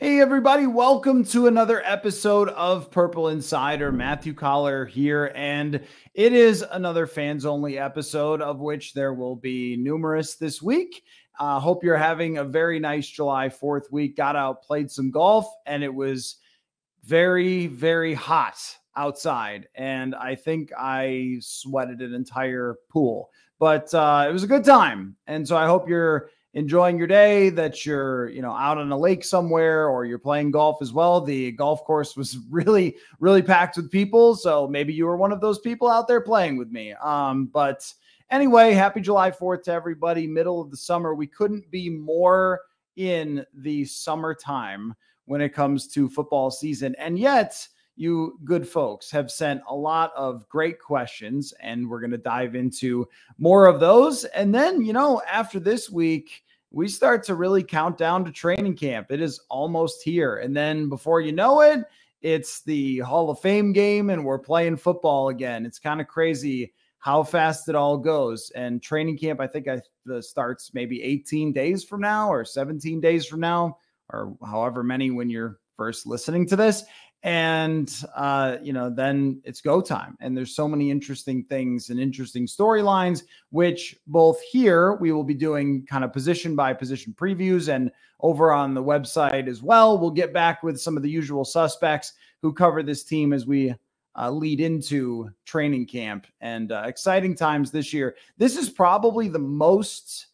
Hey everybody, welcome to another episode of Purple Insider. Matthew Coller here, and it is another fans only episode, of which there will be numerous this week. Hope you're having a very nice July 4th week. Got out, played some golf, and it was very, very hot outside, and I think I sweated an entire pool, but it was a good time. And so I hope you're enjoying your day, that you're, out on a lake somewhere, or you're playing golf as well. The golf course was really, really packed with people. So maybe you were one of those people out there playing with me. But anyway, happy July 4th to everybody. Middle of the summer. We couldn't be more in the summertime when it comes to football season. And yet you good folks have sent a lot of great questions, and we're going to dive into more of those. And then, after this week, we start to really count down to training camp. It is almost here. And then before you know it, it's the Hall of Fame game and we're playing football again. It's kind of crazy how fast it all goes. And training camp, I think starts maybe 18 days from now or 17 days from now, or however many when you're first listening to this. And, then it's go time. And there's so many interesting things and interesting storylines, which both here we will be doing kind of position by position previews, and over on the website as well. We'll get back with some of the usual suspects who cover this team as we lead into training camp, and exciting times this year. This is probably the most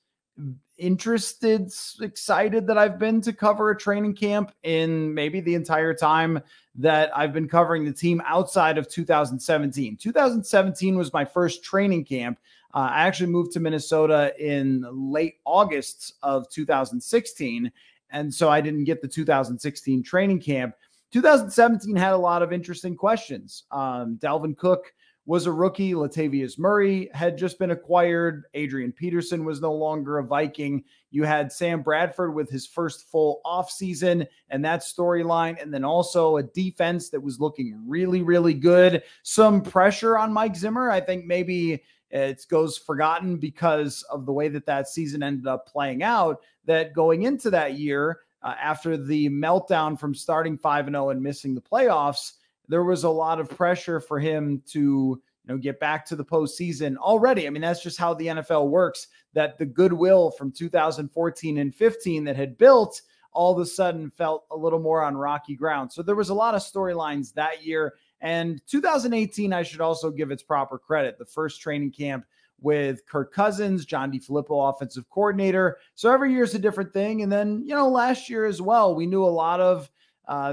excited that I've been to cover a training camp in maybe the entire time that I've been covering the team outside of 2017. 2017 was my first training camp. I actually moved to Minnesota in late August of 2016. And so I didn't get the 2016 training camp. 2017 had a lot of interesting questions. Dalvin Cook was a rookie. Latavius Murray had just been acquired. Adrian Peterson was no longer a Viking. You had Sam Bradford with his first full offseason and that storyline. And then also a defense that was looking really, really good. Some pressure on Mike Zimmer. I think maybe it goes forgotten because of the way that season ended up playing out, that going into that year, after the meltdown from starting 5-0 and missing the playoffs, there was a lot of pressure for him to, get back to the postseason already. I mean, that's just how the NFL works, that the goodwill from 2014 and 15 that had built all of a sudden felt a little more on rocky ground. So there was a lot of storylines that year. And 2018, I should also give its proper credit. The first training camp with Kirk Cousins, John DeFilippo, offensive coordinator. So every year is a different thing. And then, last year as well, we knew a lot of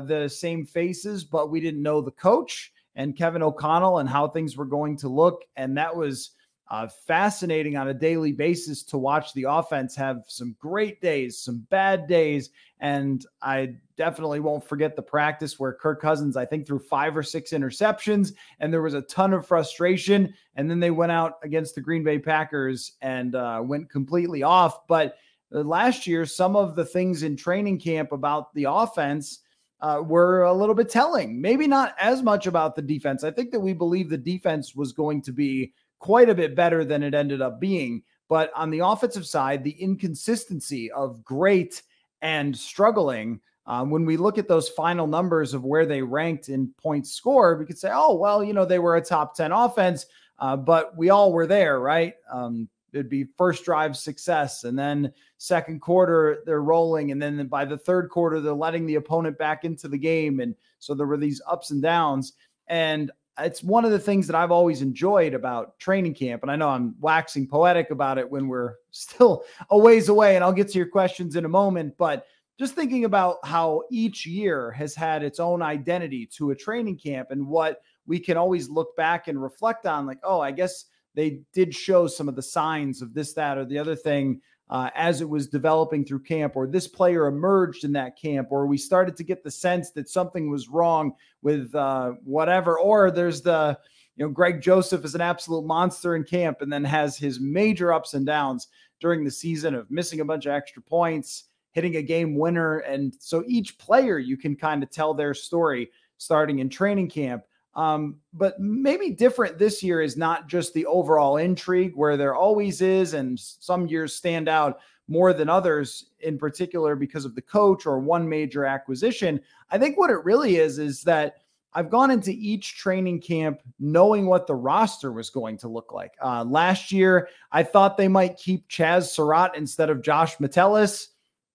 the same faces, but we didn't know the coach and Kevin O'Connell and how things were going to look. And that was fascinating on a daily basis to watch the offense have some great days, some bad days. And I definitely won't forget the practice where Kirk Cousins, I think, threw 5 or 6 interceptions, and there was a ton of frustration. And then they went out against the Green Bay Packers and went completely off. But last year, some of the things in training camp about the offense were a little bit telling. Maybe not as much about the defense. I think that we believe the defense was going to be quite a bit better than it ended up being. But on the offensive side, the inconsistency of great and struggling, when we look at those final numbers of where they ranked in points scored, we could say, oh, well, they were a top 10 offense, but we all were there, right? It'd be first drive success, and then second quarter they're rolling, and then by the third quarter they're letting the opponent back into the game. And so there were these ups and downs, and it's one of the things that I've always enjoyed about training camp. And I know I'm waxing poetic about it when we're still a ways away, and I'll get to your questions in a moment, but just thinking about how each year has had its own identity to a training camp, and what we can always look back and reflect on, like, oh, I guess they did show some of the signs of this, that, or the other thing as it was developing through camp, or this player emerged in that camp, or we started to get the sense that something was wrong with whatever, or there's the, Greg Joseph is an absolute monster in camp and then has his major ups and downs during the season of missing a bunch of extra points, hitting a game winner. And so each player, you can kind of tell their story starting in training camp. But maybe different this year is not just the overall intrigue where there always is, and some years stand out, more than others, in particular because of the coach or one major acquisition. I think what it really is that I've gone into each training camp knowing what the roster was going to look like. Last year, I thought they might keep Chaz Surratt instead of Josh Metellus.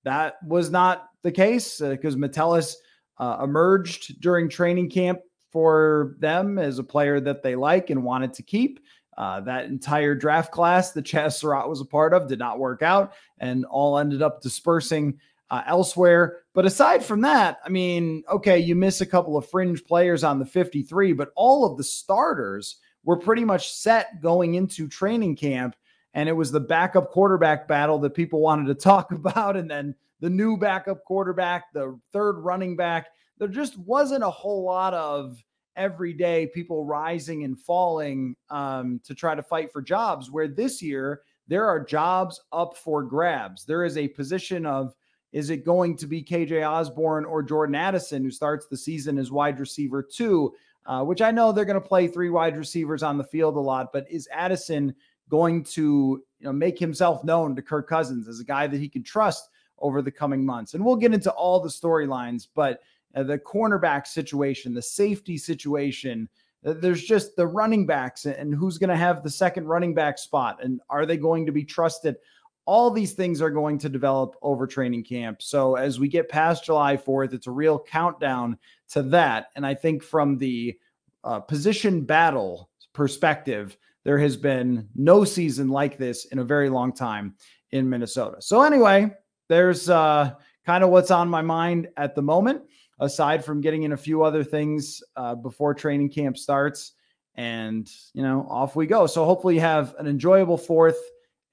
That was not the case because Metellus emerged during training camp for them as a player that they like and wanted to keep. That entire draft class that Chaz Surratt was a part of did not work out and all ended up dispersing elsewhere. But aside from that, I mean, okay, you miss a couple of fringe players on the 53, but all of the starters were pretty much set going into training camp. And it was the backup quarterback battle that people wanted to talk about. And then the new backup quarterback, the third running back. There just wasn't a whole lot of everyday people rising and falling to try to fight for jobs, where this year there are jobs up for grabs. There is a position of, is it going to be KJ Osborne or Jordan Addison, who starts the season as wide receiver 2, which I know they're going to play 3 wide receivers on the field a lot, but is Addison going to make himself known to Kirk Cousins as a guy that he can trust over the coming months? And we'll get into all the storylines, but the cornerback situation, the safety situation, there's just the running backs and who's going to have the second running back spot, and are they going to be trusted? All these things are going to develop over training camp. So as we get past July 4th, it's a real countdown to that. And I think from the position battle perspective, there has been no season like this in a very long time in Minnesota. So anyway, there's kind of what's on my mind at the moment, aside from getting in a few other things before training camp starts. And, off we go. So hopefully you have an enjoyable 4th,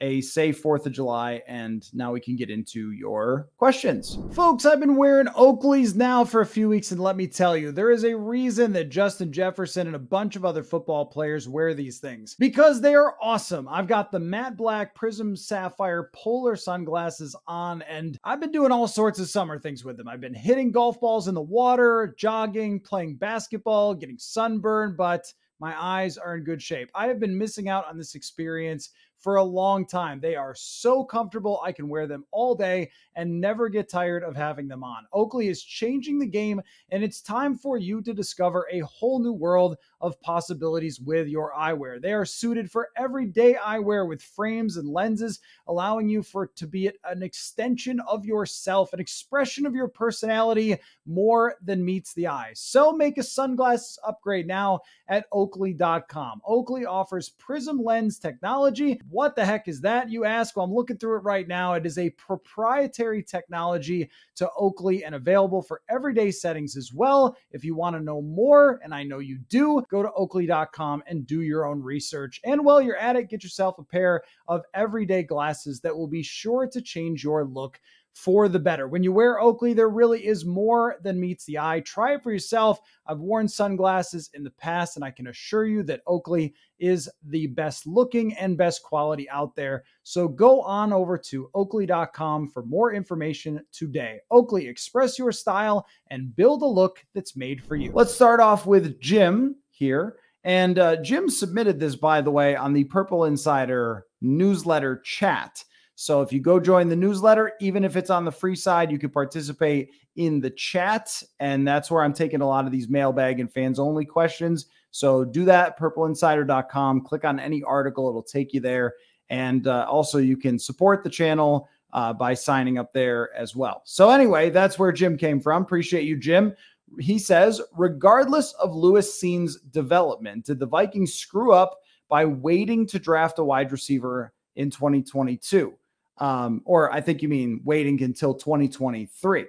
a safe 4th of July, and now we can get into your questions. Folks, I've been wearing Oakleys now for a few weeks, and let me tell you, there is a reason that Justin Jefferson and a bunch of other football players wear these things, because they are awesome. I've got the matte black Prism Sapphire polar sunglasses on, and I've been doing all sorts of summer things with them. I've been hitting golf balls in the water, jogging, playing basketball, getting sunburned, but my eyes are in good shape. I have been missing out on this experience for a long time. They are so comfortable. I can wear them all day and never get tired of having them on. Oakley is changing the game, and it's time for you to discover a whole new world of possibilities with your eyewear. They are suited for everyday eyewear with frames and lenses, allowing you to be an extension of yourself, an expression of your personality more than meets the eye. So make a sunglasses upgrade now at Oakley.com. Oakley offers Prism lens technology. What the heck is that, you ask? Well, I'm looking through it right now. It is a proprietary technology to Oakley and available for everyday settings as well. If you want to know more, and I know you do, go to Oakley.com and do your own research. And while you're at it, get yourself a pair of everyday glasses that will be sure to change your look for the better. When you wear Oakley, there really is more than meets the eye. Try it for yourself. I've worn sunglasses in the past, and I can assure you that Oakley is the best looking and best quality out there. So go on over to Oakley.com for more information today. Oakley, express your style and build a look that's made for you. Let's start off with Jim here. And Jim submitted this, by the way, on the Purple Insider newsletter chat. So if you go join the newsletter, even if it's on the free side, you can participate in the chat. And that's where I'm taking a lot of these mailbag and fans only questions. So do that, purpleinsider.com. Click on any article. It'll take you there. And also you can support the channel by signing up there as well. So anyway, that's where Jim came from. Appreciate you, Jim. He says, regardless of Lewis Cines' development, did the Vikings screw up by waiting to draft a wide receiver in 2022? Or I think you mean waiting until 2023.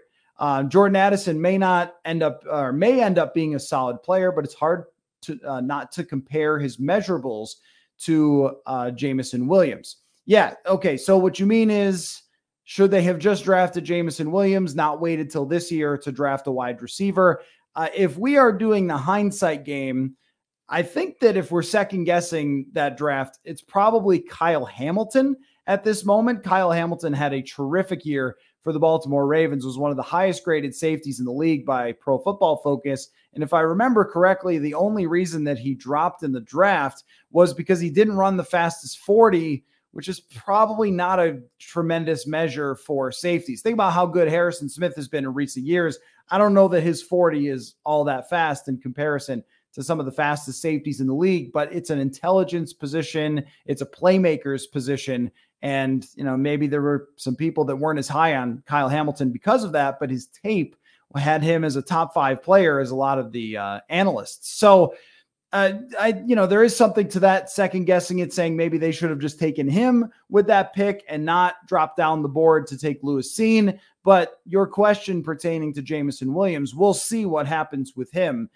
Jordan Addison may end up being a solid player, but it's hard to not to compare his measurables to Jameson Williams. Yeah. Okay. So what you mean is, should they have just drafted Jameson Williams, not waited till this year to draft a wide receiver? If we are doing the hindsight game, I think that if we're second guessing that draft, it's probably Kyle Hamilton at this moment. Kyle Hamilton had a terrific year for the Baltimore Ravens, was one of the highest graded safeties in the league by Pro Football Focus. And if I remember correctly, the only reason that he dropped in the draft was because he didn't run the fastest 40 which is probably not a tremendous measure for safeties. Think about how good Harrison Smith has been in recent years. I don't know that his 40 is all that fast in comparison to some of the fastest safeties in the league, but it's an intelligence position. It's a playmaker's position. And, maybe there were some people that weren't as high on Kyle Hamilton because of that, but his tape had him as a top 5 player as a lot of the analysts. So there is something to that, second guessing it, saying maybe they should have just taken him with that pick and not dropped down the board to take Lewis Cine. But your question pertaining to Jameson Williams, we'll see what happens with him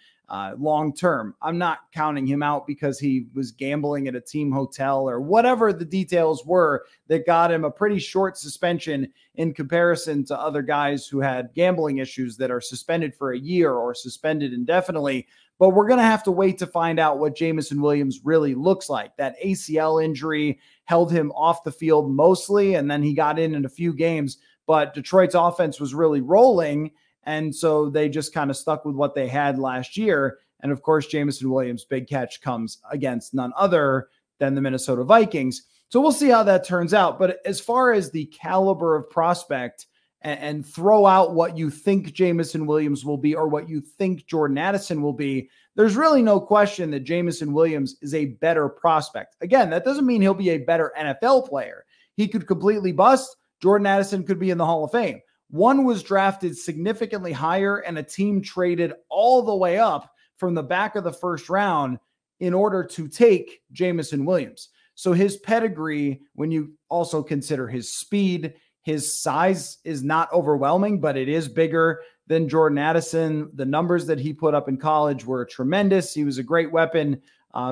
long term. I'm not counting him out because he was gambling at a team hotel or whatever the details were that got him a pretty short suspension in comparison to other guys who had gambling issues that are suspended for a year or suspended indefinitely. But we're going to have to wait to find out what Jameson Williams really looks like. That ACL injury held him off the field mostly, and then he got in a few games. But Detroit's offense was really rolling, and so they just kind of stuck with what they had last year. And, of course, Jameson Williams' big catch comes against none other than the Minnesota Vikings. So we'll see how that turns out. But as far as the caliber of prospect, and throw out what you think Jameson Williams will be or what you think Jordan Addison will be, there's really no question that Jameson Williams is a better prospect. Again, that doesn't mean he'll be a better NFL player. He could completely bust. Jordan Addison could be in the Hall of Fame. One was drafted significantly higher, and a team traded all the way up from the back of the first round in order to take Jameson Williams. So his pedigree, when you also consider his speed, his size is not overwhelming, but it is bigger than Jordan Addison. The numbers that he put up in college were tremendous. He was a great weapon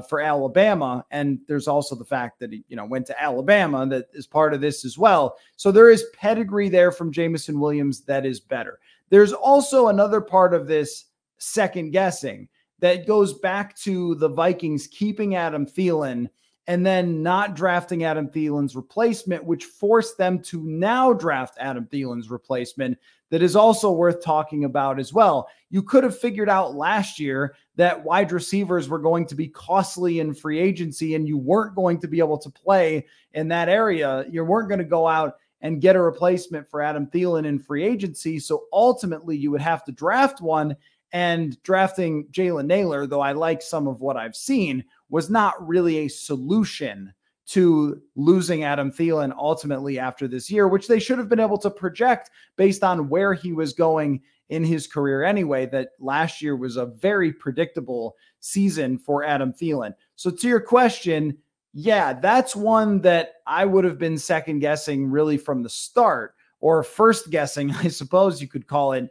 for Alabama. And there's also the fact that he, went to Alabama that is part of this as well. So there is pedigree there from Jameson Williams that is better. There's also another part of this second guessing that goes back to the Vikings keeping Adam Thielen and then not drafting Adam Thielen's replacement, which forced them to now draft Adam Thielen's replacement. That is also worth talking about as well. You could have figured out last year that wide receivers were going to be costly in free agency and you weren't going to be able to play in that area. You weren't going to go out and get a replacement for Adam Thielen in free agency. So ultimately you would have to draft one, and drafting Jalen Naylor, though I like some of what I've seen, was not really a solution to losing Adam Thielen ultimately after this year, which they should have been able to project based on where he was going in his career anyway, that last year was a very predictable season for Adam Thielen. So to your question, yeah, that's one that I would have been second guessing really from the start, or first guessing, I suppose you could call it,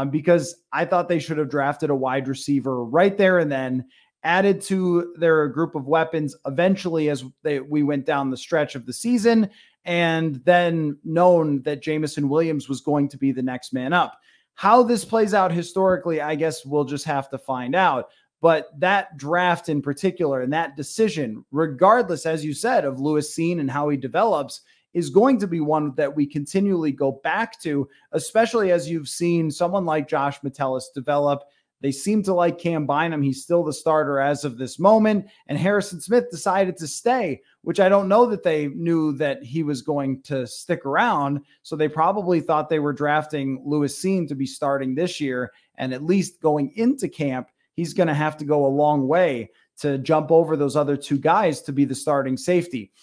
because I thought they should have drafted a wide receiver right there and then, added to their group of weapons eventually as we went down the stretch of the season, and then known that Jameson Williams was going to be the next man up. How this plays out historically, I guess we'll just have to find out. But that draft in particular and that decision, regardless, as you said, of Lewis Cine and how he develops, is going to be one that we continually go back to, especially as you've seen someone like Josh Metellus develop. They seem to like Cam Bynum. He's still the starter as of this moment. And Harrison Smith decided to stay, which I don't know that they knew that he was going to stick around. So they probably thought they were drafting Lewis Cine to be starting this year. And at least going into camp, he's going to have to go a long way to jump over those other two guys to be the starting safety.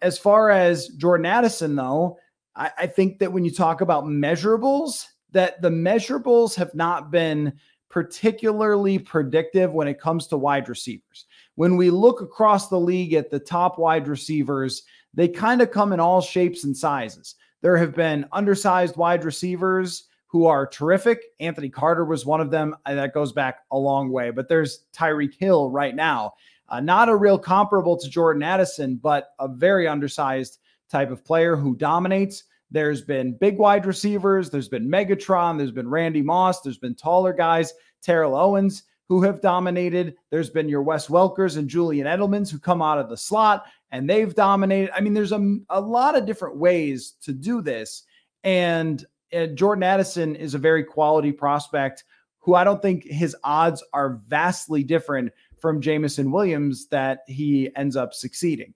As far as Jordan Addison, though, I think that when you talk about measurables, that the measurables have not been particularly predictive when it comes to wide receivers. When we look across the league at the top wide receivers, they kind of come in all shapes and sizes. There have been undersized wide receivers who are terrific. Anthony Carter was one of them. That goes back a long way, but there's Tyreek Hill right now. Not a real comparable to Jordan Addison, but a very undersized type of player who dominates. There's been big wide receivers. There's been Megatron. There's been Randy Moss. There's been taller guys, Terrell Owens, who have dominated. There's been your Wes Welkers and Julian Edelmans who come out of the slot, and they've dominated. I mean, there's a lot of different ways to do this. And Jordan Addison is a very quality prospect who I don't think his odds are vastly different from Jameson Williams that he ends up succeeding.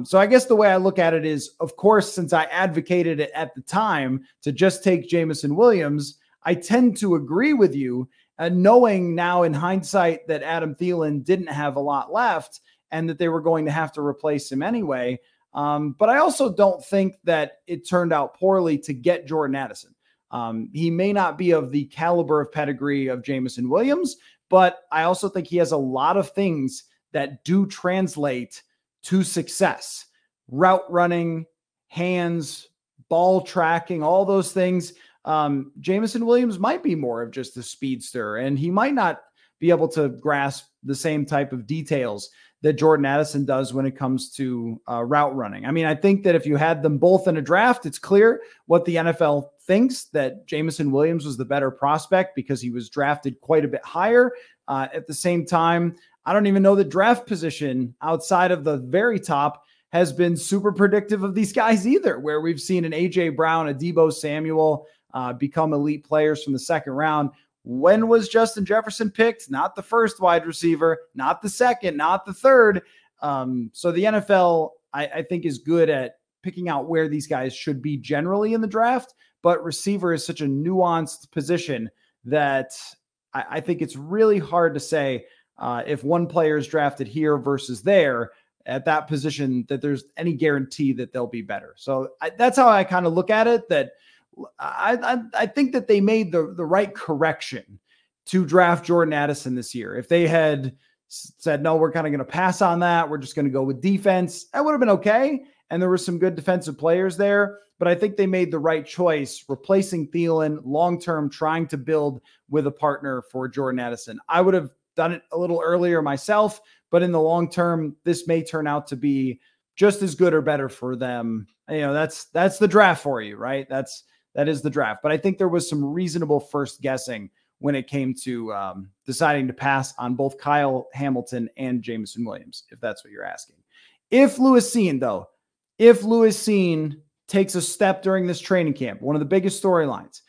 So I guess the way I look at it is, of course, since I advocated it at the time to just take Jameson Williams, I tend to agree with you, knowing now in hindsight that Adam Thielen didn't have a lot left and that they were going to have to replace him anyway. But I also don't think that it turned out poorly to get Jordan Addison. He may not be of the caliber of pedigree of Jameson Williams, but I also think he has a lot of things that do translate to success. Route running, hands, ball tracking, all those things. Jameson Williams might be more of just a speedster, and he might not be able to grasp the same type of details that Jordan Addison does when it comes to route running. I mean, I think that if you had them both in a draft, it's clear what the NFL thinks, that Jameson Williams was the better prospect because he was drafted quite a bit higher. At the same time, I don't even know the draft position outside of the very top has been super predictive of these guys either, where we've seen an A.J. Brown, a Deebo Samuel become elite players from the second round. When was Justin Jefferson picked? Not the first wide receiver, not the second, not the third. So the NFL, I think, is good at picking out where these guys should be generally in the draft, but receiver is such a nuanced position that I think it's really hard to say if one player is drafted here versus there at that position, that there's any guarantee that they'll be better. So that's how I kind of look at it, that I think that they made the right correction to draft Jordan Addison this year. If they had said, no, we're kind of going to pass on that, we're just going to go with defense, that would have been okay. And there were some good defensive players there, but I think they made the right choice, replacing Thielen long-term, trying to build with a partner for Jordan Addison. I would have done it a little earlier myself, but in the long term, this may turn out to be just as good or better for them. You know, that's the draft for you, right? That is the draft. But I think there was some reasonable first guessing when it came to deciding to pass on both Kyle Hamilton and Jameson Williams, if that's what you're asking. If Lewis Cine takes a step during this training camp, one of the biggest storylines,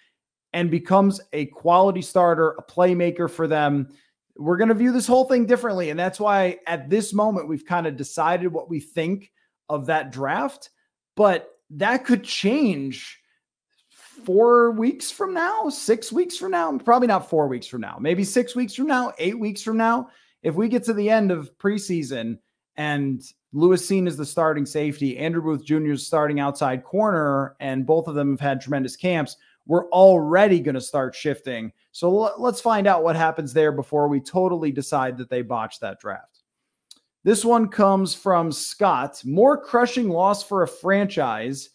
and becomes a quality starter, a playmaker for them, we're going to view this whole thing differently. And that's why at this moment, we've kind of decided what we think of that draft, but that could change 4 weeks from now, 6 weeks from now, probably not 4 weeks from now, maybe 6 weeks from now, 8 weeks from now. If we get to the end of preseason and Lewis Cine is the starting safety, Andrew Booth Jr. is starting outside corner, and both of them have had tremendous camps, we're already going to start shifting. So let's find out what happens there before we totally decide that they botched that draft. This one comes from Scott. More crushing loss for a franchise.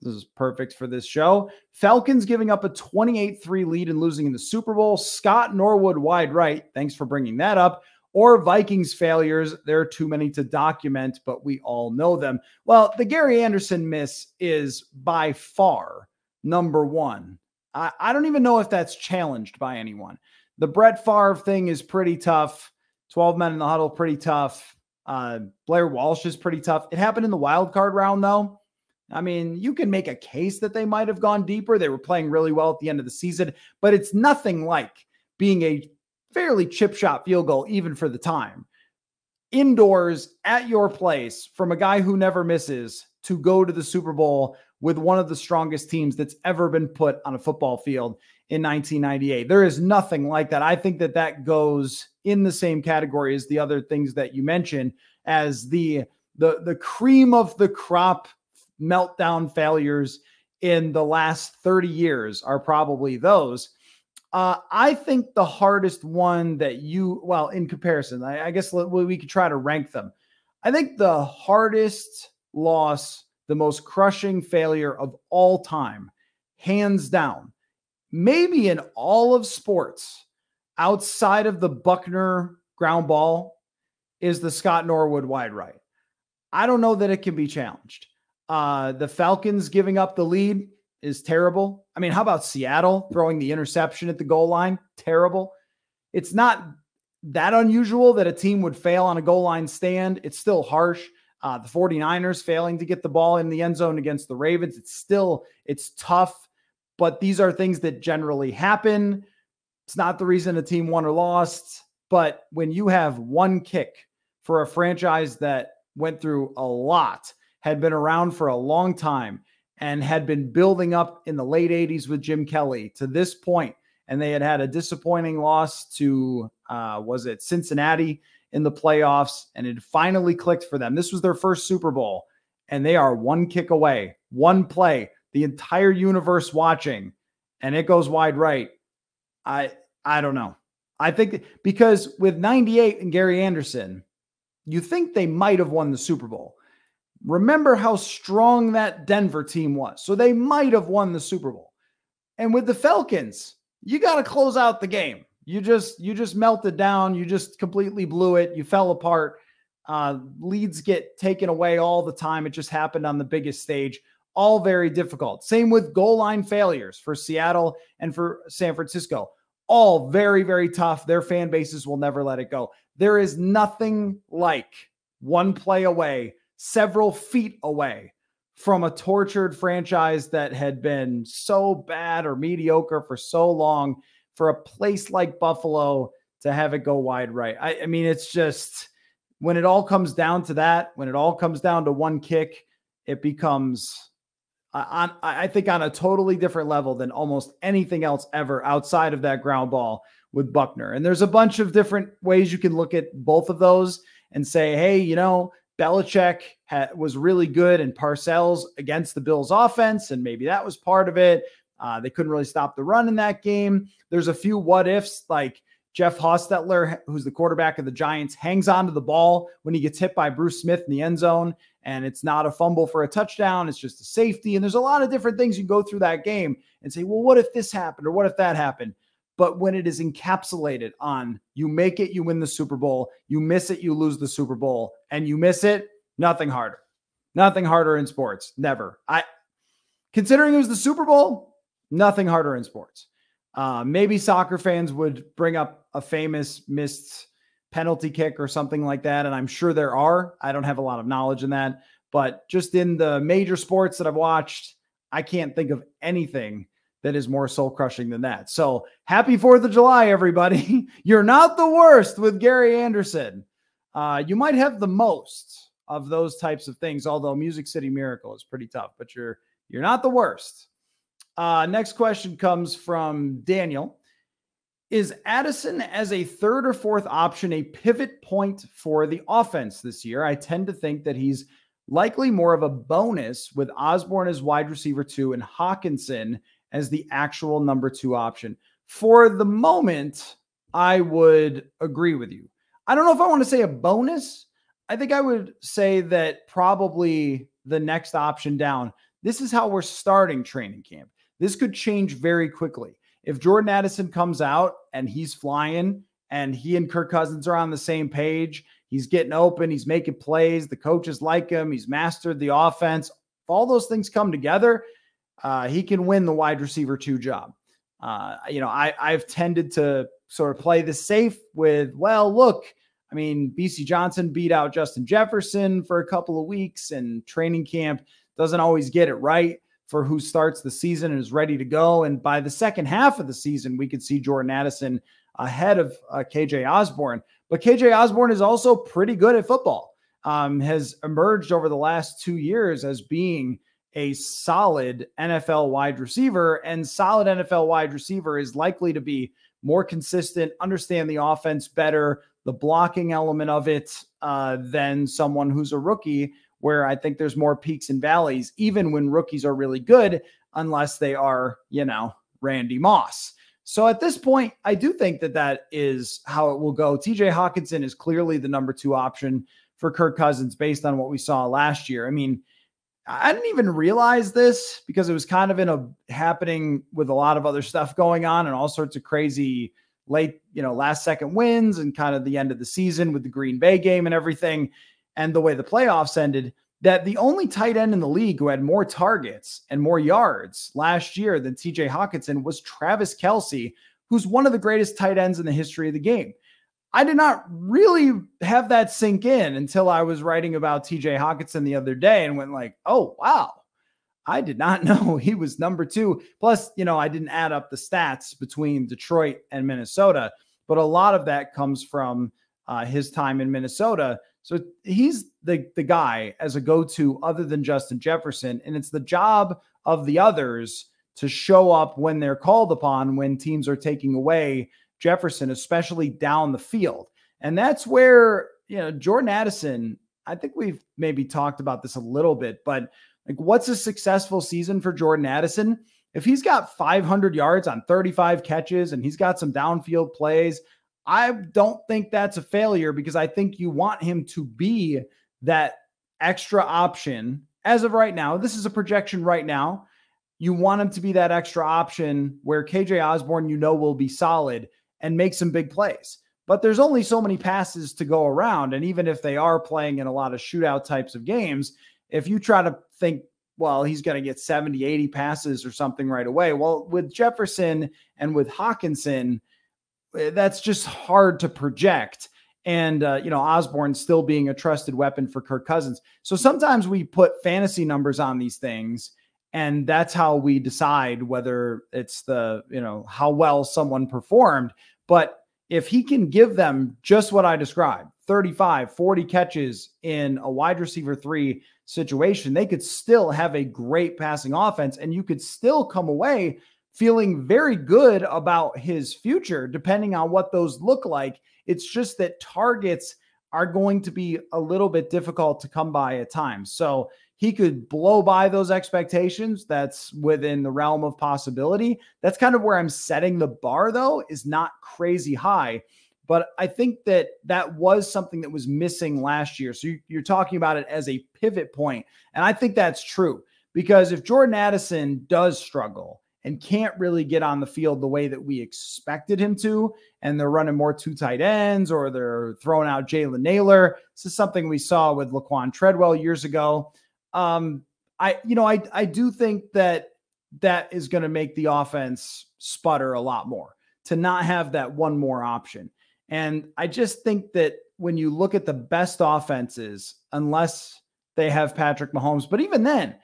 This is perfect for this show. Falcons giving up a 28-3 lead and losing in the Super Bowl. Scott Norwood wide right. Thanks for bringing that up. Or Vikings failures. There are too many to document, but we all know them. Well, the Gary Anderson miss is by far number one. I don't even know if that's challenged by anyone. The Brett Favre thing is pretty tough. 12 men in the huddle, pretty tough. Blair Walsh is pretty tough. It happened in the wild card round, though. I mean, you can make a case that they might have gone deeper. They were playing really well at the end of the season, but it's nothing like being a fairly chip shot field goal, even for the time. Indoors at your place from a guy who never misses to go to the Super Bowl with one of the strongest teams that's ever been put on a football field in 1998. There is nothing like that. I think that that goes in the same category as the other things that you mentioned as the cream of the crop meltdown failures in the last 30 years are probably those. I think the hardest one that in comparison, I guess we could try to rank them. I think the hardest loss, the most crushing failure of all time, hands down, maybe in all of sports outside of the Buckner ground ball, is the Scott Norwood wide right. I don't know that it can be challenged. The Falcons giving up the lead is terrible. I mean, how about Seattle throwing the interception at the goal line? Terrible. It's not that unusual that a team would fail on a goal line stand. It's still harsh. The 49ers failing to get the ball in the end zone against the Ravens. It's tough, but these are things that generally happen. It's not the reason a team won or lost, but when you have one kick for a franchise that went through a lot, had been around for a long time, and had been building up in the late 80s with Jim Kelly to this point. And they had a disappointing loss to, was it Cincinnati in the playoffs? And it finally clicked for them. This was their first Super Bowl, and they are one kick away, one play, the entire universe watching, and it goes wide right. I don't know. I think because with 98 and Gary Anderson, you think they might have won the Super Bowl. Remember how strong that Denver team was. So they might have won the Super Bowl. And with the Falcons, you got to close out the game. You just melted down. You just completely blew it. You fell apart. Leads get taken away all the time. It just happened on the biggest stage. All very difficult. Same with goal line failures for Seattle and for San Francisco. All very, very tough. Their fan bases will never let it go. There is nothing like one play away, several feet away from a tortured franchise that had been so bad or mediocre for so long, for a place like Buffalo to have it go wide right. I mean, it's just, when it all comes down to that, when it all comes down to one kick, it becomes, I think, on a totally different level than almost anything else ever outside of that ground ball with Buckner. And there's a bunch of different ways you can look at both of those and say, hey, you know, Belichick was really good in Parcells against the Bills offense, and maybe that was part of it. They couldn't really stop the run in that game. There's a few what ifs, like Jeff Hostetler, who's the quarterback of the Giants, hangs onto the ball when he gets hit by Bruce Smith in the end zone, and it's not a fumble for a touchdown. It's just a safety. And there's a lot of different things you go through that game and say, well, what if this happened or what if that happened? But when it is encapsulated on you make it, you win the Super Bowl, you miss it, you lose the Super Bowl, and you miss it, nothing harder. Nothing harder in sports. Never. Considering it was the Super Bowl, nothing harder in sports. Maybe soccer fans would bring up a famous missed penalty kick or something like that, and I'm sure there are. I don't have a lot of knowledge in that, but just in the major sports that I've watched, I can't think of anything that is more soul-crushing than that. So happy 4th of July, everybody. You're not the worst with Gary Anderson. You might have the most of those types of things, although Music City Miracle is pretty tough, but you're not the worst. Next question comes from Daniel. Is Addison as a third or fourth option a pivot point for the offense this year? I tend to think that he's likely more of a bonus with Osborne as wide receiver 2 and Hawkinson as the actual number 2 option. For the moment, I would agree with you. I don't know if I want to say a bonus. I think I would say that probably the next option down. This is how we're starting training camp. This could change very quickly. If Jordan Addison comes out and he's flying and he and Kirk Cousins are on the same page, he's getting open, he's making plays, the coaches like him, he's mastered the offense. If all those things come together, he can win the wide receiver 2 job. I've tended to sort of play this safe with, well, look, I mean, BC Johnson beat out Justin Jefferson for a couple of weeks, and training camp doesn't always get it right for who starts the season and is ready to go. And by the second half of the season, we could see Jordan Addison ahead of KJ Osborne. But KJ Osborne is also pretty good at football, has emerged over the last 2 years as being a solid NFL wide receiver, and solid NFL wide receiver is likely to be more consistent, understand the offense better, the blocking element of it, than someone who's a rookie, where I think there's more peaks and valleys, even when rookies are really good, unless they are, Randy Moss. So at this point, I do think that that is how it will go. TJ Hawkinson is clearly the number 2 option for Kirk Cousins based on what we saw last year. I mean, I didn't even realize this because it was kind of happening with a lot of other stuff going on and all sorts of crazy late, last second wins and kind of the end of the season with the Green Bay game and everything. And the way the playoffs ended, that the only tight end in the league who had more targets and more yards last year than TJ Hawkinson was Travis Kelce, who's one of the greatest tight ends in the history of the game. I did not really have that sink in until I was writing about TJ Hawkinson the other day and went like, oh, wow, I did not know he was number 2. Plus, I didn't add up the stats between Detroit and Minnesota, but a lot of that comes from his time in Minnesota. So he's the guy as a go-to other than Justin Jefferson. And it's the job of the others to show up when they're called upon, when teams are taking away Jefferson, especially down the field. And that's where, Jordan Addison, I think we've maybe talked about this a little bit, but like, what's a successful season for Jordan Addison? If he's got 500 yards on 35 catches and he's got some downfield plays, I don't think that's a failure, because I think you want him to be that extra option. As of right now, this is a projection right now. You want him to be that extra option where KJ Osborne, will be solid and make some big plays. But there's only so many passes to go around. And even if they are playing in a lot of shootout types of games, if you try to think, well, he's going to get 70, 80 passes or something right away. Well, with Jefferson and with Hawkinson, that's just hard to project. And, Osborne still being a trusted weapon for Kirk Cousins. So sometimes we put fantasy numbers on these things, and that's how we decide whether it's how well someone performed. But if he can give them just what I described, 35, 40 catches in a wide receiver 3 situation, they could still have a great passing offense, and you could still come away feeling very good about his future, depending on what those look like. It's just that targets are going to be a little bit difficult to come by at times. So he could blow by those expectations. That's within the realm of possibility. That's kind of where I'm setting the bar, though, is not crazy high. But I think that was something that was missing last year. So you're talking about it as a pivot point. And I think that's true, because if Jordan Addison does struggle and can't really get on the field the way that we expected him to, and they're running more 2 tight ends, or they're throwing out Jalen Naylor, this is something we saw with Laquan Treadwell years ago. I do think that is going to make the offense sputter a lot more, to not have that one more option. And I just think that when you look at the best offenses, unless they have Patrick Mahomes, but even then,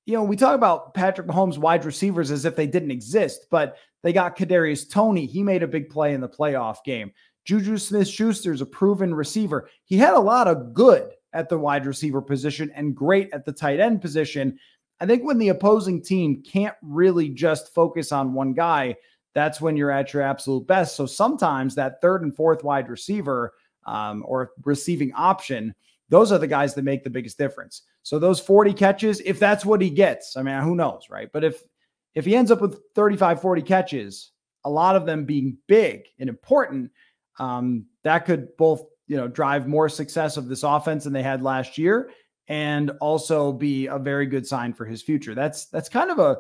we talk about Patrick Mahomes wide receivers as if they didn't exist, but they got Kadarius Toney. He made a big play in the playoff game. Juju Smith-Schuster is a proven receiver. He had a lot of good at the wide receiver position and great at the tight end position. I think when the opposing team can't really just focus on one guy, that's when you're at your absolute best. So sometimes that 3rd and 4th wide receiver or receiving option, those are the guys that make the biggest difference. So those 40 catches, if that's what he gets, I mean, who knows, right? But if he ends up with 35, 40 catches, a lot of them being big and important, that could both, drive more success of this offense than they had last year, and also be a very good sign for his future. That's kind of a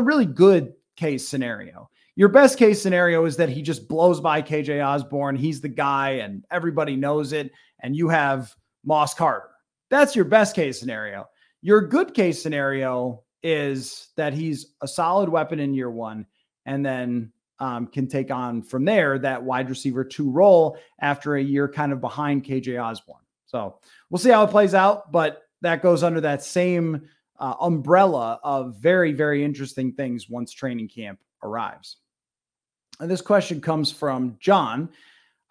really good case scenario. Your best case scenario is that he just blows by KJ Osborne. He's the guy and everybody knows it. And you have Moss Carter. That's your best case scenario. Your good case scenario is that he's a solid weapon in year 1, and then can take on from there that wide receiver 2 role after a year kind of behind KJ Osborne. So we'll see how it plays out, but that goes under that same umbrella of very, very interesting things once training camp arrives. And this question comes from John.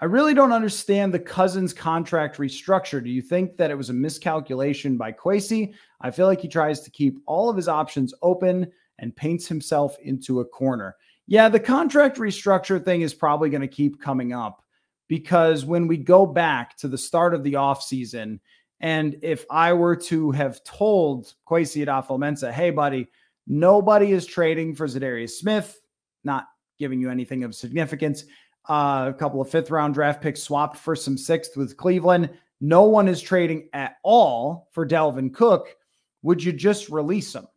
I really don't understand the Cousins contract restructure. Do you think that it was a miscalculation by Kwesi? I feel like he tries to keep all of his options open and paints himself into a corner. Yeah, the contract restructure thing is probably going to keep coming up, because when we go back to the start of the offseason, and if I were to have told Kwesi adofo-mensah, hey, buddy, nobody is trading for Za'Darius Smith, not giving you anything of significance. A couple of 5th-round draft picks swapped for some 6th with Cleveland. No one is trading at all for Dalvin Cook. Would you just release him?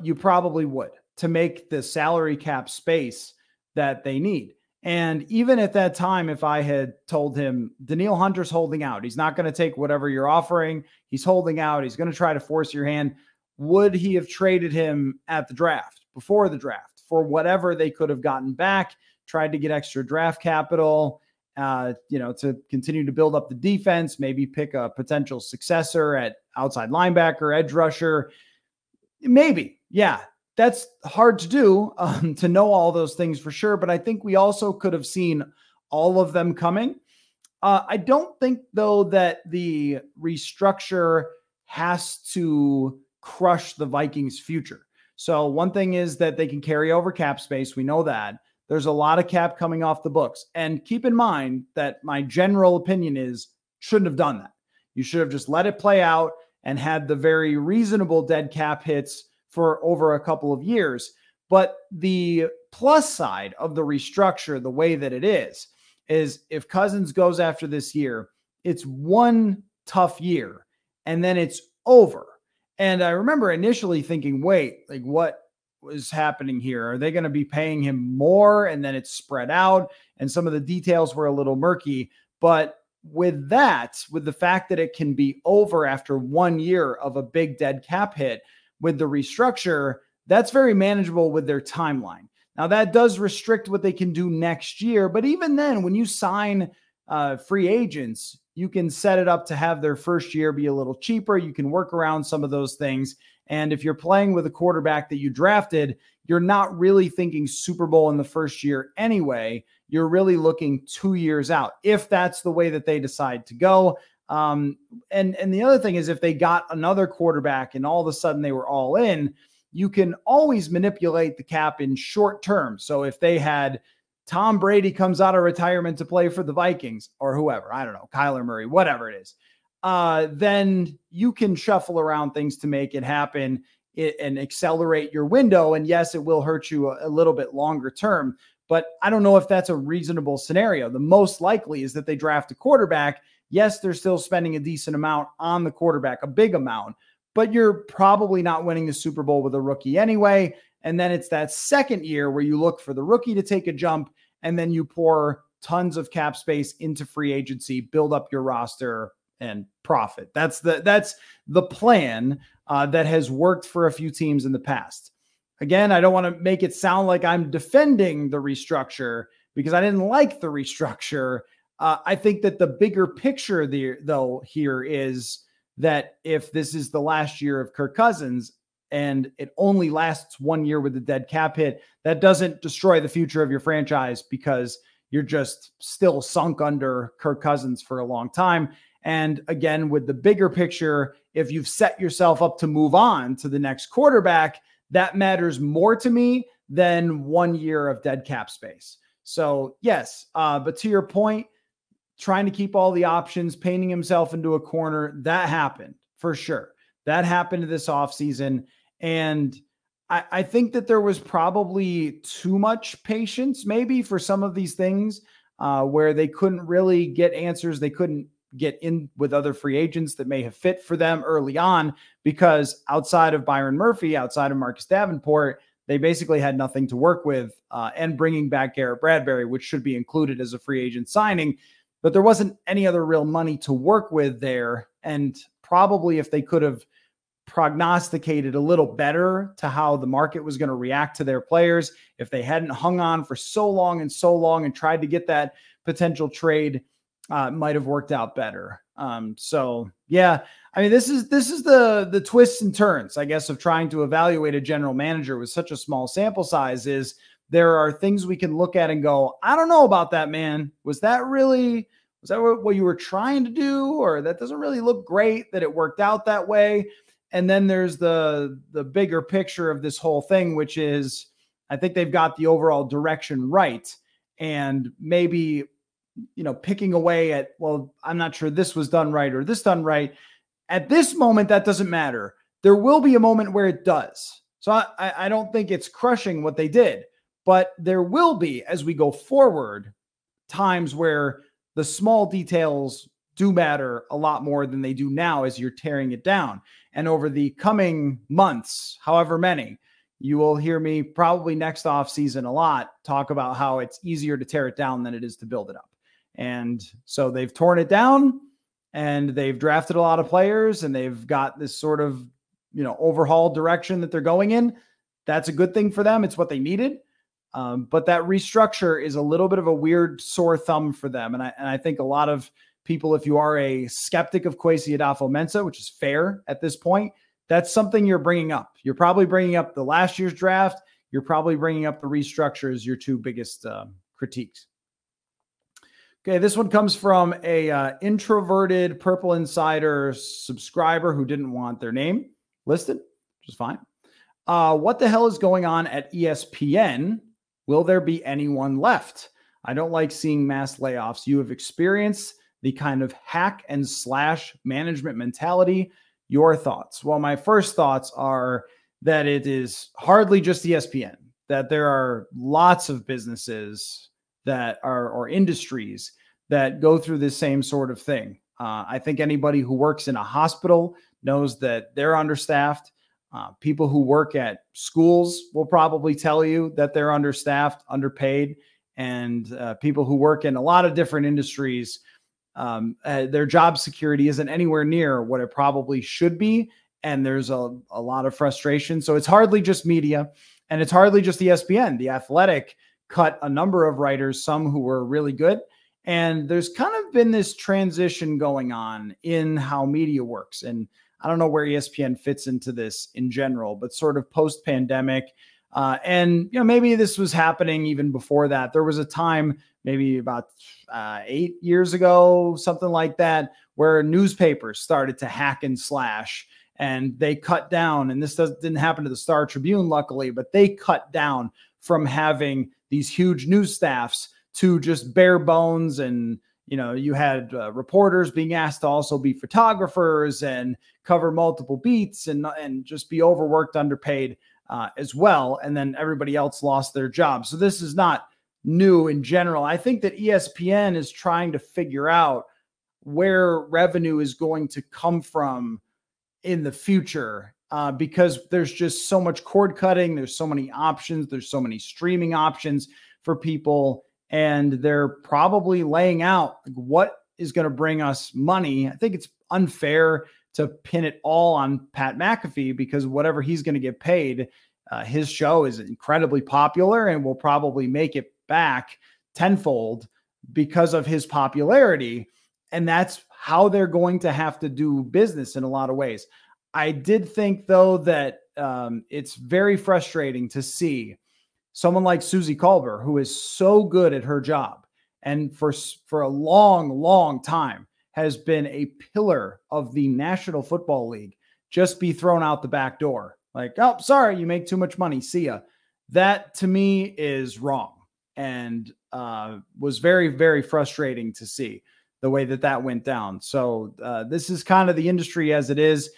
You probably would, to make the salary cap space that they need. And even at that time, if I had told him, Danielle Hunter's holding out, he's not going to take whatever you're offering, he's holding out, he's going to try to force your hand, would he have traded him at the draft, before the draft, for whatever they could have gotten back, tried to get extra draft capital, to continue to build up the defense, maybe pick a potential successor at outside linebacker, edge rusher? Maybe. Yeah, that's hard to do, to know all those things for sure. But I think we also could have seen all of them coming. I don't think, though, that the restructure has to crush the Vikings' future. So one thing is that they can carry over cap space. We know that. There's a lot of cap coming off the books. And keep in mind that my general opinion is shouldn't have done that. You should have just let it play out and had the very reasonable dead cap hits for over a couple of years. But the plus side of the restructure, the way that it is if Cousins goes after this year, it's one tough year and then it's over. And I remember initially thinking, wait, like what was happening here? Are they going to be paying him more? And then it's spread out and some of the details were a little murky. But with that, with the fact that it can be over after 1 year of a big dead cap hit with the restructure, that's very manageable with their timeline. Now, that does restrict what they can do next year. But even then, when you sign free agents, you can set it up to have their first year be a little cheaper. You can work around some of those things. And if you're playing with a quarterback that you drafted, you're not really thinking Super Bowl in the first year anyway. You're really looking 2 years out, if that's the way that they decide to go. And the other thing is if they got another quarterback and all of a sudden they were all in, you can always manipulate the cap in short term. So if they had Tom Brady comes out of retirement to play for the Vikings or whoever, I don't know, Kyler Murray, whatever it is, then you can shuffle around things to make it happen and accelerate your window. And yes, it will hurt you a little bit longer term, but I don't know if that's a reasonable scenario. The most likely is that they draft a quarterback. Yes, they're still spending a decent amount on the quarterback, a big amount, but you're probably not winning the Super Bowl with a rookie anyway. And then it's that second year where you look for the rookie to take a jump and then you pour tons of cap space into free agency, build up your roster and profit. That's the plan that has worked for a few teams in the past. Again, I don't want to make it sound like I'm defending the restructure because I didn't like the restructure. I think that the bigger picture there, though, here is that if this is the last year of Kirk Cousins and it only lasts 1 year with the dead cap hit, that doesn't destroy the future of your franchise because you're just still sunk under Kirk Cousins for a long time. And again, with the bigger picture, if you've set yourself up to move on to the next quarterback, that matters more to me than 1 year of dead cap space. So yes, but to your point, trying to keep all the options, painting himself into a corner, that happened for sure. That happened this offseason. And I think that there was probably too much patience maybe for some of these things where they couldn't really get answers. They couldn't get in with other free agents that may have fit for them early on because outside of Byron Murphy, outside of Marcus Davenport, they basically had nothing to work with and bringing back Garrett Bradbury, which should be included as a free agent signing. But there wasn't any other real money to work with there. And probably if they could have prognosticated a little better to how the market was going to react to their players, if they hadn't hung on for so long and tried to get that potential trade, might have worked out better. So yeah, I mean, this is the twists and turns, I guess, of trying to evaluate a general manager with such a small sample size is there are things we can look at and go, I don't know about that, man. Was that what you were trying to do? Or that doesn't really look great that it worked out that way. And then there's the bigger picture of this whole thing, which is, I think they've got the overall direction right. And maybe, picking away at, well, I'm not sure this was done right or this done right. At this moment, that doesn't matter. There will be a moment where it does. So I don't think it's crushing what they did. But there will be, as we go forward, times where the small details do matter a lot more than they do now as you're tearing it down. And over the coming months, however many, you will hear me probably next offseason a lot talk about how it's easier to tear it down than it is to build it up. And so they've torn it down and they've drafted a lot of players and they've got this sort of, overhaul direction that they're going in. That's a good thing for them. It's what they needed. But that restructure is a little bit of a weird sore thumb for them. And I think a lot of people, if you are a skeptic of Kwesi Adofo-Mensah, which is fair at this point, that's something you're bringing up. You're probably bringing up the last year's draft. You're probably bringing up the restructure as your two biggest critiques. Okay, this one comes from a introverted Purple Insider subscriber who didn't want their name listed, which is fine. What the hell is going on at ESPN? Will there be anyone left? I don't like seeing mass layoffs. You have experienced the kind of hack and slash management mentality. Your thoughts? Well, my first thoughts are that it is hardly just ESPN, that there are lots of businesses that are, or industries that go through this same sort of thing. I think anybody who works in a hospital knows that they're understaffed. People who work at schools will probably tell you that they're understaffed, underpaid, and people who work in a lot of different industries, their job security isn't anywhere near what it probably should be. And there's a lot of frustration. So it's hardly just media, and it's hardly just ESPN. The Athletic cut a number of writers, some who were really good. And there's kind of been this transition going on in how media works. And I don't know where ESPN fits into this in general, but sort of post-pandemic. And, maybe this was happening even before that. There was a time, maybe about 8 years ago, something like that, where newspapers started to hack and slash, and they cut down. And this didn't happen to the Star Tribune, luckily, but they cut down from having these huge news staffs to just bare bones. And, you had reporters being asked to also be photographers and cover multiple beats and just be overworked, underpaid as well. And then everybody else lost their job. So this is not new in general. I think that ESPN is trying to figure out where revenue is going to come from in the future, because there's just so much cord cutting. There's so many options. There's so many streaming options for people. And they're probably laying out what is going to bring us money. I think it's unfair to pin it all on Pat McAfee, because whatever he's going to get paid, his show is incredibly popular and will probably make it back tenfold because of his popularity. And that's how they're going to have to do business in a lot of ways. I did think, though, that it's very frustrating to see someone like Susie Colbert, who is so good at her job and for a long, long time has been a pillar of the National Football League, just be thrown out the back door. Like, oh, sorry, you make too much money. See ya. That to me is wrong, and was very, very frustrating to see the way that went down. So this is kind of the industry as it is.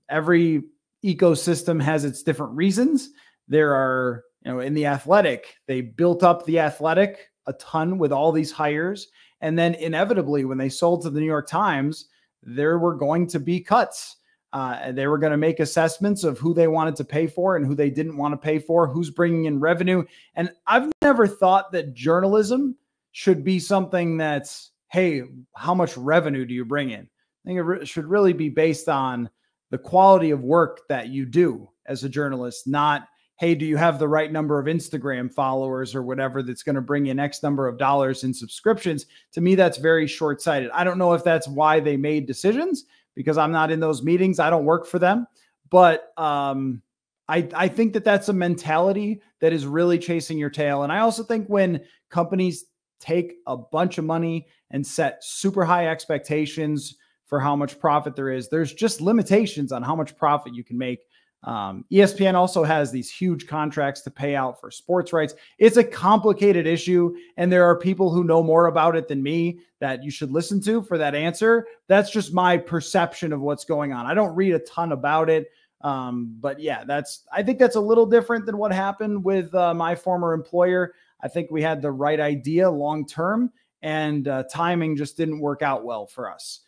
Every ecosystem has its different reasons. There are, in the Athletic, they built up the Athletic a ton with all these hires. And then inevitably, when they sold to the New York Times, there were going to be cuts. They were going to make assessments of who they wanted to pay for and who they didn't want to pay for, who's bringing in revenue. And I've never thought that journalism should be something that's, hey, how much revenue do you bring in? I think it should really be based on the quality of work that you do as a journalist, not, hey, do you have the right number of Instagram followers or whatever that's going to bring in X number of dollars in subscriptions. To me, that's very short-sighted. I don't know if that's why they made decisions, because I'm not in those meetings. I don't work for them. But I think that that's a mentality that is really chasing your tail. And I also think when companies take a bunch of money and set super high expectations for how much profit there is, there's just limitations on how much profit you can make. ESPN also has these huge contracts to pay out for sports rights. It's a complicated issue, and there are people who know more about it than me that you should listen to for that answer. That's just my perception of what's going on. I don't read a ton about it. But yeah, I think that's a little different than what happened with my former employer. I think we had the right idea long-term, and timing just didn't work out well for us.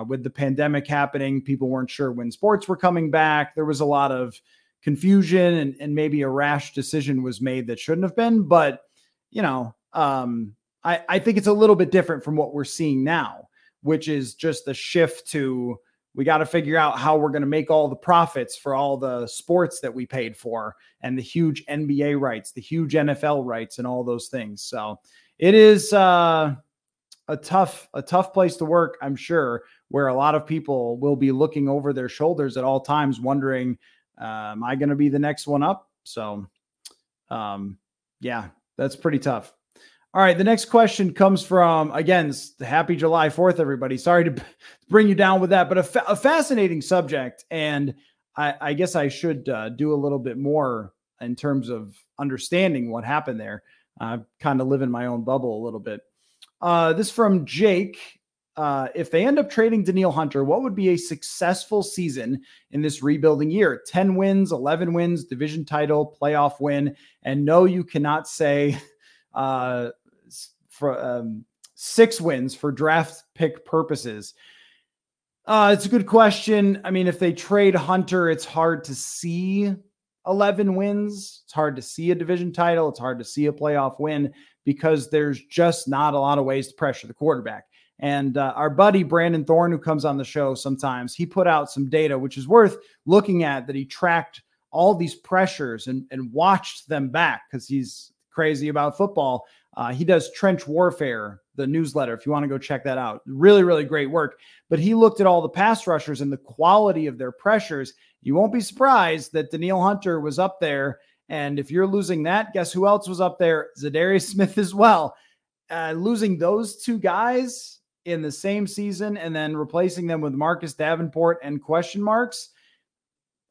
With the pandemic happening, people weren't sure when sports were coming back. There was a lot of confusion, and maybe a rash decision was made that shouldn't have been. But, I think it's a little bit different from what we're seeing now, which is just a shift to, we got to figure out how we're going to make all the profits for all the sports that we paid for, and the huge NBA rights, the huge NFL rights, and all those things. So it is a tough place to work, I'm sure, where a lot of people will be looking over their shoulders at all times, wondering, am I going to be the next one up? So, yeah, that's pretty tough. All right. The next question comes from, again, happy July 4th, everybody. Sorry to bring you down with that, but a fascinating subject. And I guess I should do a little bit more in terms of understanding what happened there. I kind of live in my own bubble a little bit. This from Jake. If they end up trading Danielle Hunter, what would be a successful season in this rebuilding year? 10 wins, 11 wins, division title, playoff win. And no, you cannot say 6 wins for draft pick purposes. It's a good question. I mean, if they trade Hunter, it's hard to see 11 wins. It's hard to see a division title. It's hard to see a playoff win because there's just not a lot of ways to pressure the quarterback. And our buddy Brandon Thorne, who comes on the show sometimes, he put out some data, which is worth looking at, that he tracked all these pressures and watched them back because he's crazy about football. He does Trench Warfare, the newsletter, if you want to go check that out. Really, really great work. But he looked at all the pass rushers and the quality of their pressures. You won't be surprised that Danielle Hunter was up there. And if you're losing that, guess who else was up there? Za'Darius Smith as well. Losing those two guys in the same season and then replacing them with Marcus Davenport and question marks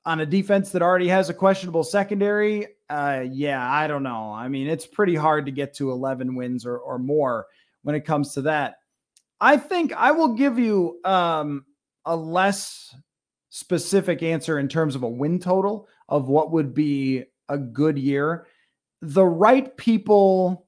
on a defense that already has a questionable secondary. Yeah, I don't know. I mean, it's pretty hard to get to 11 wins or more when it comes to that. I think I will give you a less specific answer in terms of a win total of what would be a good year. The right people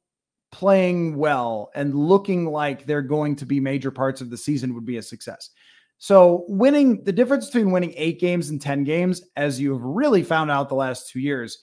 playing well and looking like they're going to be major parts of the season would be a success. So the difference between winning 8 games and 10 games, as you've really found out the last 2 years,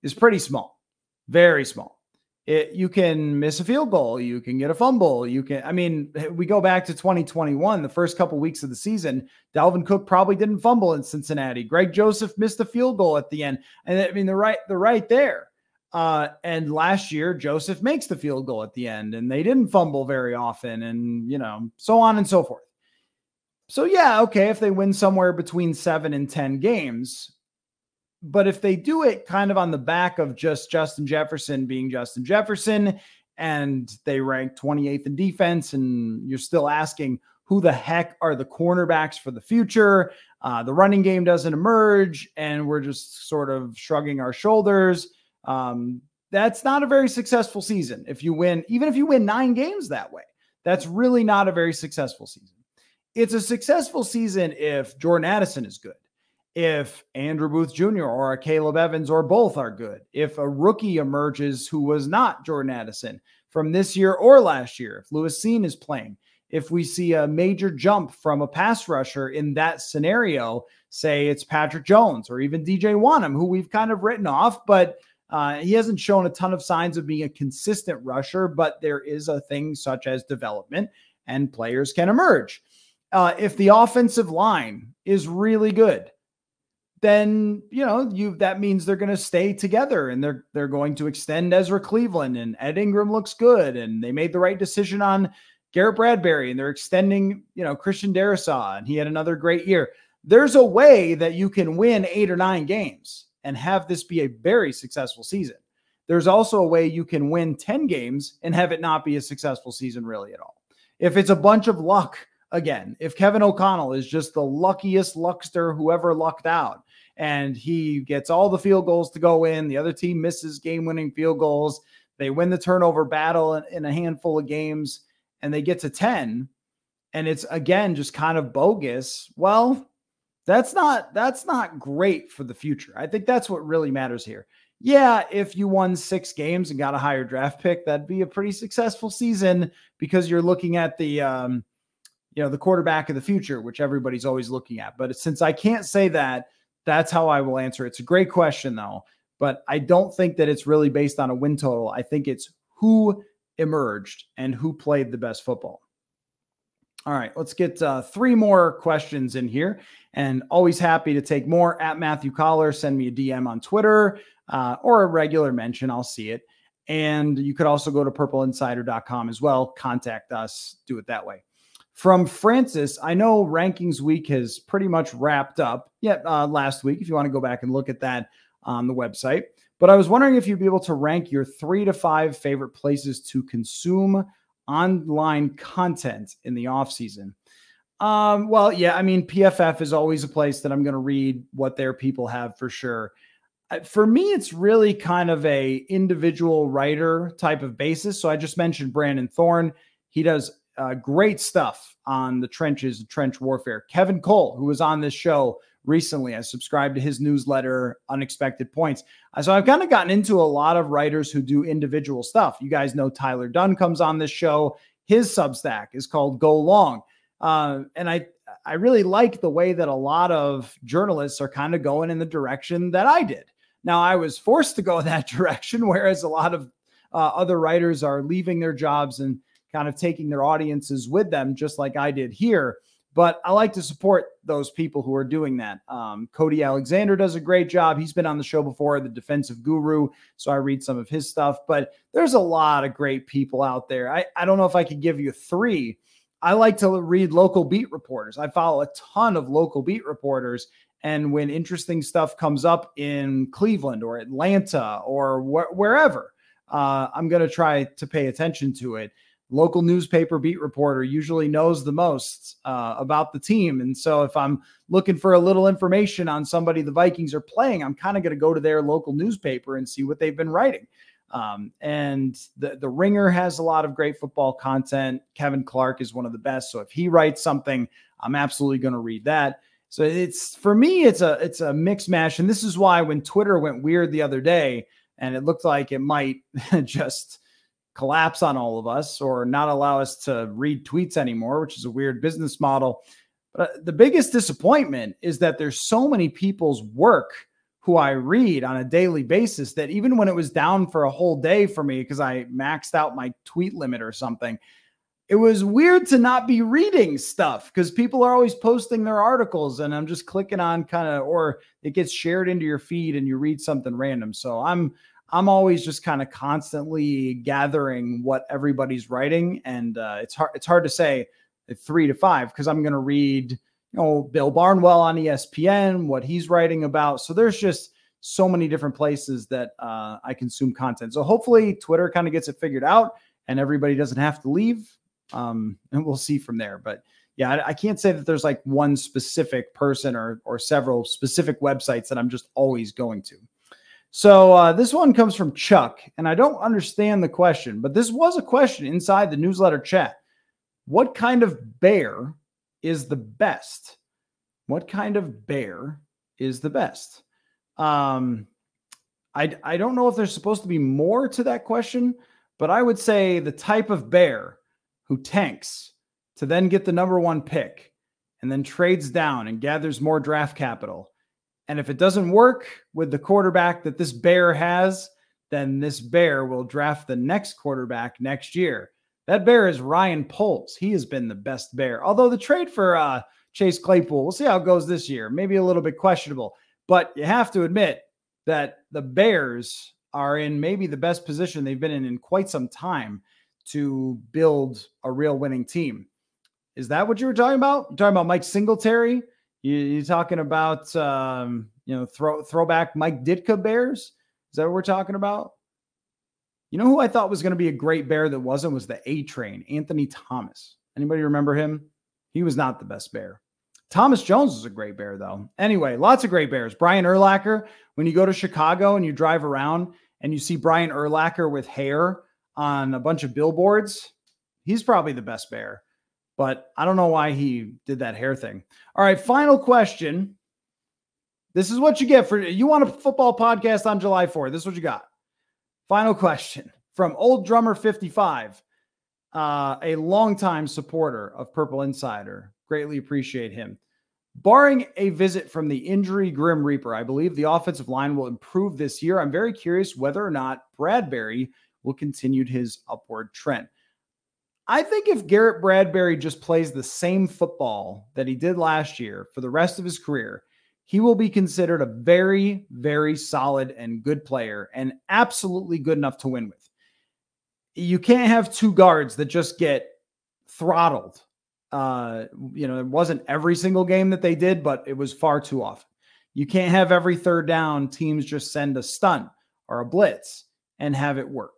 is pretty small, very small. You can miss a field goal. You can get a fumble. We go back to 2021, the first couple weeks of the season, Dalvin Cook probably didn't fumble in Cincinnati. Greg Joseph missed a field goal at the end. And I mean, they're right there. And last year, Joseph makes the field goal at the end and they didn't fumble very often and, so on and so forth. So yeah, okay, if they win somewhere between 7 and 10 games, but if they do it kind of on the back of just Justin Jefferson being Justin Jefferson and they rank 28th in defense and you're still asking who the heck are the cornerbacks for the future, the running game doesn't emerge and we're just sort of shrugging our shoulders, that's not a very successful season. Even if you win 9 games that way, that's really not a very successful season. It's a successful season if Jordan Addison is good, if Andrew Booth Jr. or Caleb Evans or both are good, if a rookie emerges who was not Jordan Addison from this year or last year, if Lewis Cine is playing, if we see a major jump from a pass rusher in that scenario, say it's Patrick Jones or even DJ Wanham, who we've kind of written off, but he hasn't shown a ton of signs of being a consistent rusher, but there is a thing such as development and players can emerge. If the offensive line is really good, then, that means they're going to stay together and they're going to extend Ezra Cleveland and Ed Ingram looks good. And they made the right decision on Garrett Bradbury and they're extending, Christian Darrisaw and he had another great year. There's a way that you can win 8 or 9 games and have this be a very successful season. There's also a way you can win 10 games and have it not be a successful season really at all. If it's a bunch of luck, again, if Kevin O'Connell is just the luckiest luckster who ever lucked out and he gets all the field goals to go in, the other team misses game-winning field goals, they win the turnover battle in a handful of games and they get to 10 and it's again just kind of bogus, well, that's not great for the future. I think that's what really matters here. Yeah, if you won 6 games and got a higher draft pick, that'd be a pretty successful season because you're looking at the the quarterback of the future, which everybody's always looking at. But since I can't say that, that's how I will answer it. It's a great question though, but I don't think that it's really based on a win total. I think it's who emerged and who played the best football. All right, let's get 3 more questions in here and always happy to take more. At Matthew Coller, send me a DM on Twitter or a regular mention. I'll see it. And you could also go to purpleinsider.com as well. Contact us, do it that way. From Francis, I know rankings week has pretty much wrapped up last week, if you want to go back and look at that on the website. but I was wondering if you'd be able to rank your 3 to 5 favorite places to consume online content in the off season. Well, yeah, I mean, PFF is always a place that I'm going to read what their people have for sure. For me, it's really kind of a individual writer type of basis. So I just mentioned Brandon Thorne. He does great stuff on the trenches, trench warfare. Kevin Cole, who was on this show recently, I subscribed to his newsletter, Unexpected Points. So I've kind of gotten into a lot of writers who do individual stuff. You guys know Tyler Dunn comes on this show. His Substack is called Go Long. And I really like the way that a lot of journalists are kind of going in the direction that I did. Now, I was forced to go that direction, whereas a lot of other writers are leaving their jobs and kind of taking their audiences with them, just like I did here. But I like to support those people who are doing that. Cody Alexander does a great job. He's been on the show before, the defensive guru. So I read some of his stuff, but there's a lot of great people out there. I don't know if I could give you 3. I like to read local beat reporters. I follow a ton of local beat reporters. And when interesting stuff comes up in Cleveland or Atlanta or wherever, I'm going to try to pay attention to it. Local newspaper beat reporter usually knows the most about the team. And so if I'm looking for a little information on somebody the Vikings are playing, I'm kind of going to go to their local newspaper and see what they've been writing. And the Ringer has a lot of great football content. Kevin Clark is one of the best. So if he writes something, I'm absolutely going to read that. So for me, it's a mix mash. And this is why when Twitter went weird the other day and it looked like it might just collapse on all of us or not allow us to read tweets anymore, which is a weird business model. But the biggest disappointment is that there's so many people's work who I read on a daily basis that even when it was down for a whole day for me because I maxed out my tweet limit or something, it was weird to not be reading stuff because people are always posting their articles and I'm just clicking on or it gets shared into your feed and you read something random. So I'm always just kind of constantly gathering what everybody's writing. And it's hard to say 3 to 5 because I'm going to read, Bill Barnwell on ESPN, what he's writing about. So there's just so many different places that I consume content. So hopefully Twitter kind of gets it figured out and everybody doesn't have to leave. And we'll see from there. But yeah, I can't say that there's like one specific person or several specific websites that I'm just always going to. So this one comes from Chuck, and I don't understand the question, but this was a question inside the newsletter chat. What kind of bear is the best? What kind of bear is the best? I don't know if there's supposed to be more to that question, but I would say the type of bear who tanks to then get the number 1 pick and then trades down and gathers more draft capital. And if it doesn't work with the quarterback that this bear has, then this bear will draft the next quarterback next year. That bear is Ryan Poles. He has been the best bear. Although the trade for Chase Claypool, we'll see how it goes this year. Maybe a little bit questionable. But you have to admit that the Bears are in maybe the best position they've been in quite some time to build a real winning team. Is that what you were talking about? You're talking about Mike Singletary? You're talking about, throwback Mike Ditka Bears? Is that what we're talking about? You know who I thought was going to be a great bear that wasn't was the A-Train, Anthony Thomas. Anybody remember him? He was not the best bear. Thomas Jones was a great bear, though. Anyway, lots of great bears. Brian Urlacher, when you go to Chicago and you drive around and you see Brian Urlacher with hair on a bunch of billboards, he's probably the best bear. But I don't know why he did that hair thing. All right, final question. This is what you get for you want a football podcast on July 4th. This is what you got. Final question from Old Drummer 55, a longtime supporter of Purple Insider. Greatly appreciate him. Barring a visit from the injury Grim Reaper, I believe the offensive line will improve this year. I'm very curious whether or not Bradbury will continue his upward trend. I think if Garrett Bradbury just plays the same football that he did last year for the rest of his career, he will be considered a very, very solid and good player and absolutely good enough to win with. You can't have 2 guards that just get throttled. It wasn't every single game that they did, but it was far too often. You can't have every third down teams just send a stunt or a blitz and have it work.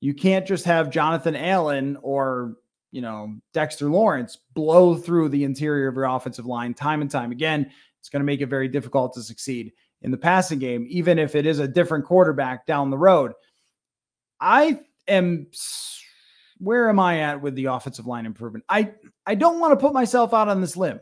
You can't just have Jonathan Allen or, Dexter Lawrence blow through the interior of your offensive line time and time again. It's going to make it very difficult to succeed in the passing game, even if it is a different quarterback down the road. Where am I at with the offensive line improvement? I don't want to put myself out on this limb.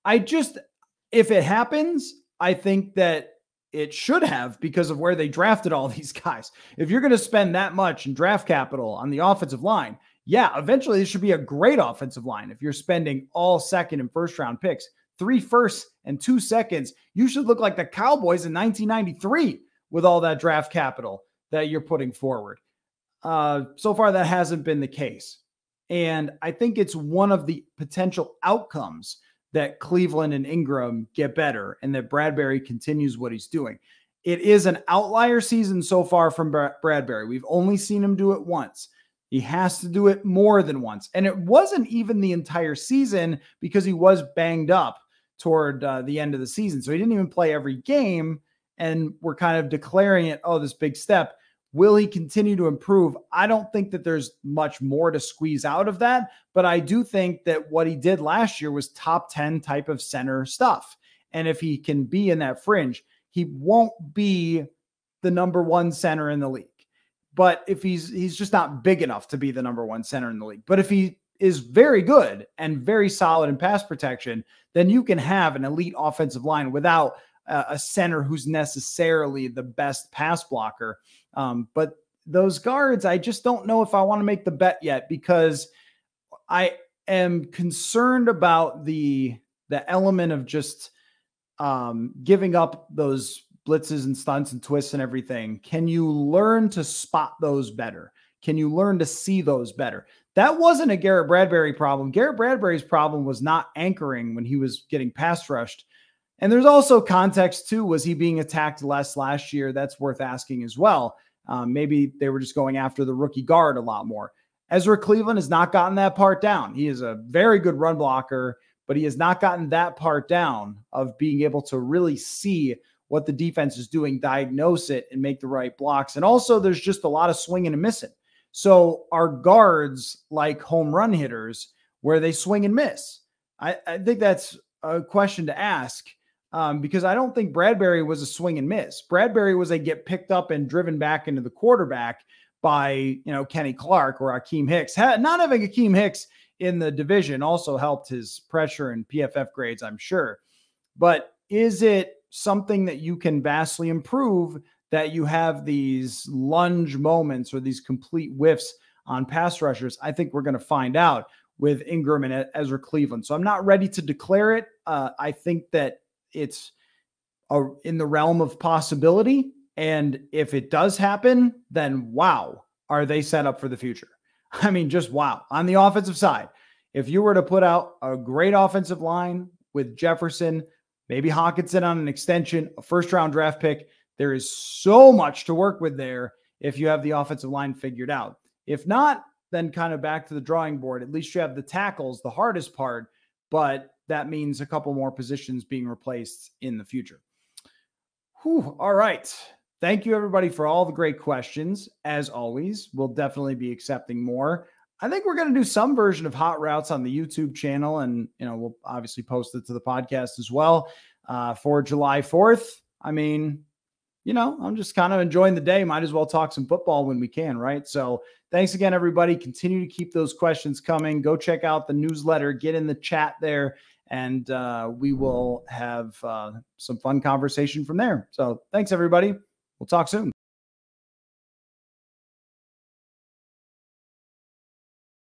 If it happens, I think that it should have, because of where they drafted all these guys. If you're going to spend that much in draft capital on the offensive line, yeah, eventually it should be a great offensive line. If you're spending all second and first round picks, 3 firsts and 2 seconds, you should look like the Cowboys in 1993 with all that draft capital that you're putting forward. So far, that hasn't been the case. And I think it's one of the potential outcomes that Cleveland and Ingram get better and that Bradbury continues what he's doing. It is an outlier season so far from Bradbury. We've only seen him do it once. He has to do it more than once. And it wasn't even the entire season, because he was banged up toward the end of the season. So he didn't even play every game. And we're kind of declaring it, this big step. Will he continue to improve? I don't think that there's much more to squeeze out of that, but I do think that what he did last year was top 10 type of center stuff. And if he can be in that fringe, he won't be the number 1 center in the league. But if he's just not big enough to be the number 1 center in the league. But if he is very good and very solid in pass protection, then you can have an elite offensive line without a center who's necessarily the best pass blocker. But those guards, I just don't know if I want to make the bet yet, because I am concerned about the element of just giving up those blitzes and stunts and twists and everything. Can you learn to spot those better? Can you learn to see those better? That wasn't a Garrett Bradbury problem. Garrett Bradbury's problem was not anchoring when he was getting pass rushed. And there's also context too. Was he being attacked less last year? That's worth asking as well. Maybe they were just going after the rookie guard a lot more. Ezra Cleveland has not gotten that part down. He is a very good run blocker, but he has not gotten that part down of being able to really see what the defense is doing, diagnose it, and make the right blocks. And also there's just a lot of swinging and missing. So our guards like home run hitters where they swing and miss? I think that's a question to ask. Because I don't think Bradbury was a swing and miss. Bradbury was a get picked up and driven back into the quarterback by, Kenny Clark or Akeem Hicks. Not having Akeem Hicks in the division also helped his pressure and PFF grades, I'm sure. But is it something that you can vastly improve, that you have these lunge moments or these complete whiffs on pass rushers? I think we're going to find out with Ingram and Ezra Cleveland. So I'm not ready to declare it. I think that it's in the realm of possibility. And if it does happen, then wow, are they set up for the future? I mean, just wow. On the offensive side, if you were to put out a great offensive line with Jefferson, maybe Hawkinson on an extension, a first-round draft pick, there is so much to work with there if you have the offensive line figured out. If not, then kind of back to the drawing board. At least you have the tackles, the hardest part, but that means a couple more positions being replaced in the future. Whew, all right. Thank you, everybody, for all the great questions. As always, we'll definitely be accepting more. I think we're going to do some version of Hot Routes on the YouTube channel, and we'll obviously post it to the podcast as well for July 4th. I mean, I'm just kind of enjoying the day. Might as well talk some football when we can, right? So thanks again, everybody. Continue to keep those questions coming. Go check out the newsletter. Get in the chat there, and we will have some fun conversation from there. So thanks, everybody. We'll talk soon.